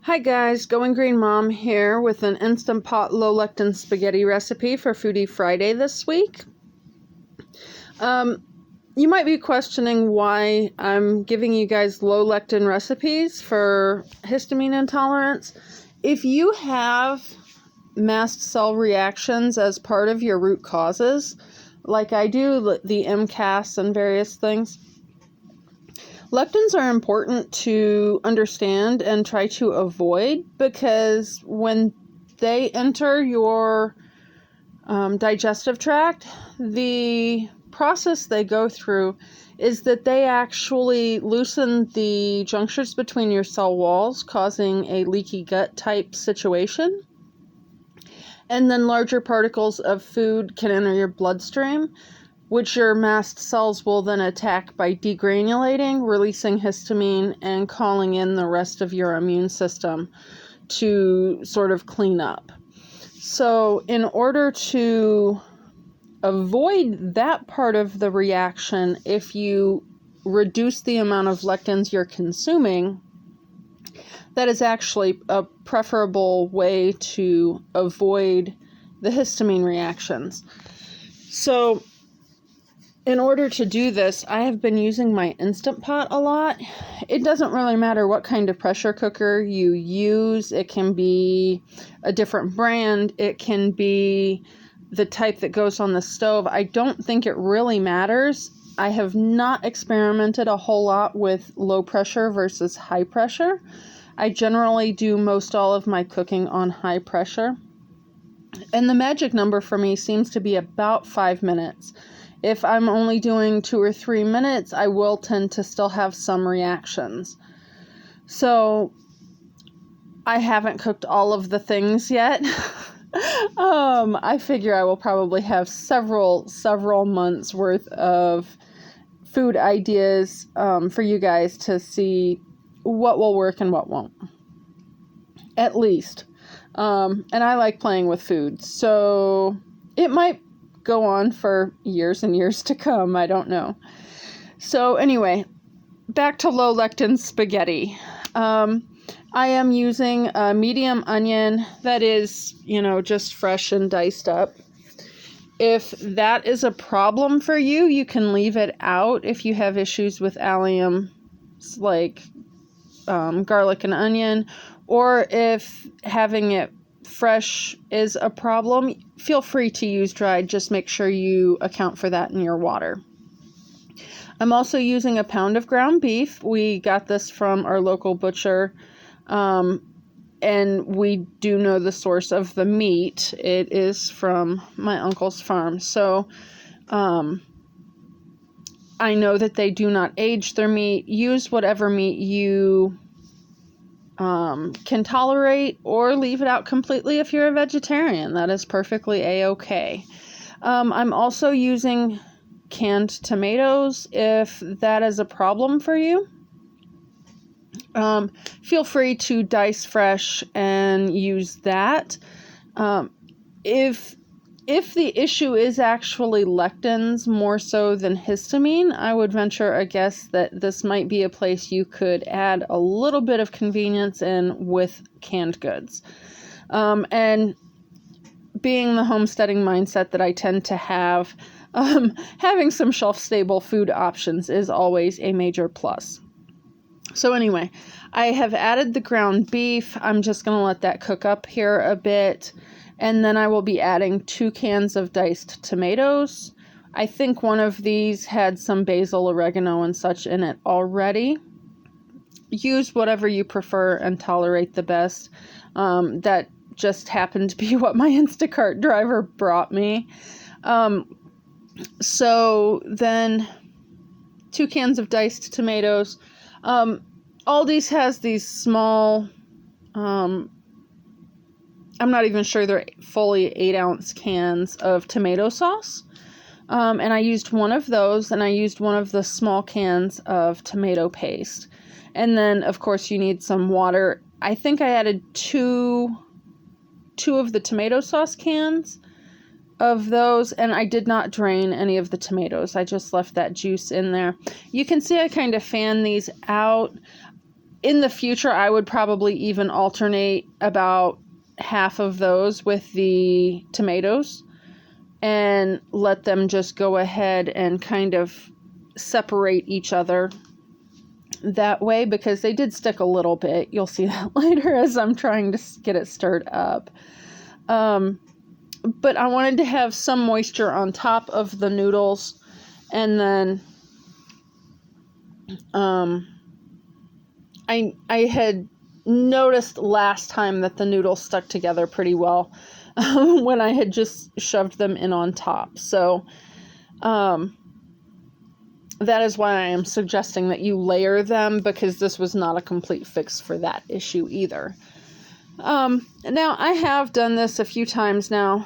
Hi guys, Going Green Mom here with an Instant Pot low lectin spaghetti recipe for Foodie Friday this week. You might be questioning why I'm giving you guys low lectin recipes for histamine intolerance. If you have mast cell reactions as part of your root causes, like I do, the MCAS and various things, lectins are important to understand and try to avoid because when they enter your digestive tract, the process they go through is that they actually loosen the junctures between your cell walls, causing a leaky gut type situation. And then larger particles of food can enter your bloodstream, which your mast cells will then attack by degranulating, releasing histamine, and calling in the rest of your immune system to sort of clean up. So in order to avoid that part of the reaction, if you reduce the amount of lectins you're consuming, that is actually a preferable way to avoid the histamine reactions. So in order to do this, I have been using my Instant Pot a lot. It doesn't really matter what kind of pressure cooker you use. It can be a different brand. It can be the type that goes on the stove. I don't think it really matters. I have not experimented a whole lot with low pressure versus high pressure. I generally do most all of my cooking on high pressure. And the magic number for me seems to be about 5 minutes. If I'm only doing 2 or 3 minutes, I will tend to still have some reactions. So I haven't cooked all of the things yet. I figure I will probably have several months worth of food ideas for you guys to see what will work and what won't. At least. And I like playing with food, so it might go on for years and years to come. I don't know. So anyway, back to low lectin spaghetti. I am using a medium onion that is, just fresh and diced up. If that is a problem for you, you can leave it out if you have issues with allium, like garlic and onion, or if having it fresh is a problem, feel free to use dried. Just make sure you account for that in your water. I'm also using a pound of ground beef. We got this from our local butcher, and we do know the source of the meat. It is from my uncle's farm. So I know that they do not age their meat. Use whatever meat you can tolerate, or leave it out completely if you're a vegetarian. That is perfectly a-okay. I'm also using canned tomatoes if that is a problem for you. Feel free to dice fresh and use that. If the issue is actually lectins more so than histamine, I would venture a guess that this might be a place you could add a little bit of convenience in with canned goods. And being the homesteading mindset that I tend to have, having some shelf-stable food options is always a major plus. So anyway, I have added the ground beef. I'm just going to let that cook up here a bit. And then I will be adding 2 cans of diced tomatoes. I think one of these had some basil, oregano, and such in it already. Use whatever you prefer and tolerate the best. That just happened to be what my Instacart driver brought me. So then 2 cans of diced tomatoes. Aldi's has these small, I'm not even sure they're fully 8-ounce cans of tomato sauce. And I used one of those, and I used one of the small cans of tomato paste. And then, of course, you need some water. I think I added two of the tomato sauce cans of those, and I did not drain any of the tomatoes. I just left that juice in there. You can see I kind of fan these out. in the future, I would probably even alternate about half of those with the tomatoes and let them just go ahead and kind of separate each other that way, because they did stick a little bit. You'll see that later as I'm trying to get it stirred up. But I wanted to have some moisture on top of the noodles, and then I had noticed last time that the noodles stuck together pretty well when I had just shoved them in on top. So that is why I am suggesting that you layer them, because this was not a complete fix for that issue either. Now, I have done this a few times now,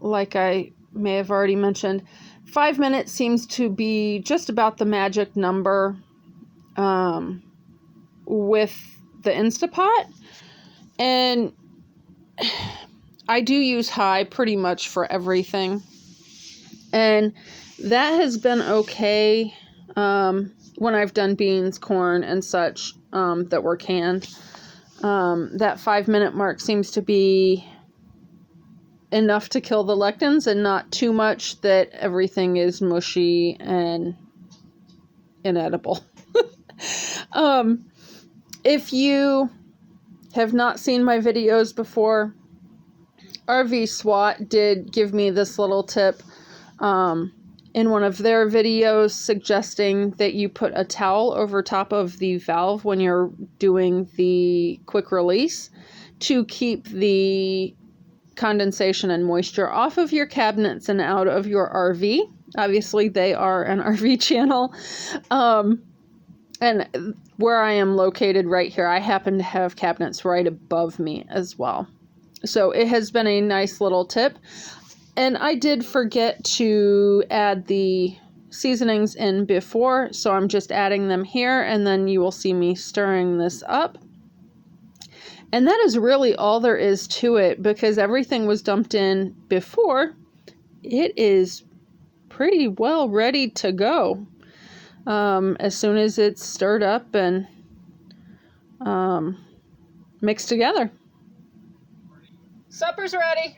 like I may have already mentioned. 5 minutes seems to be just about the magic number with the Instapot. And I do use high pretty much for everything. And that has been okay when I've done beans, corn, and such that were canned. That 5 minute mark seems to be enough to kill the lectins, and not too much that everything is mushy and inedible. If you have not seen my videos before, RV SWAT did give me this little tip in one of their videos, suggesting that you put a towel over top of the valve when you're doing the quick release to keep the condensation and moisture off of your cabinets and out of your RV. Obviously, they are an RV channel. And where I am located right here, I happen to have cabinets right above me as well. So it has been a nice little tip. And I did forget to add the seasonings in before, so I'm just adding them here, and then you will see me stirring this up. And that is really all there is to it, because everything was dumped in before. It is pretty well ready to go. As soon as it's stirred up and mixed together. Supper's ready.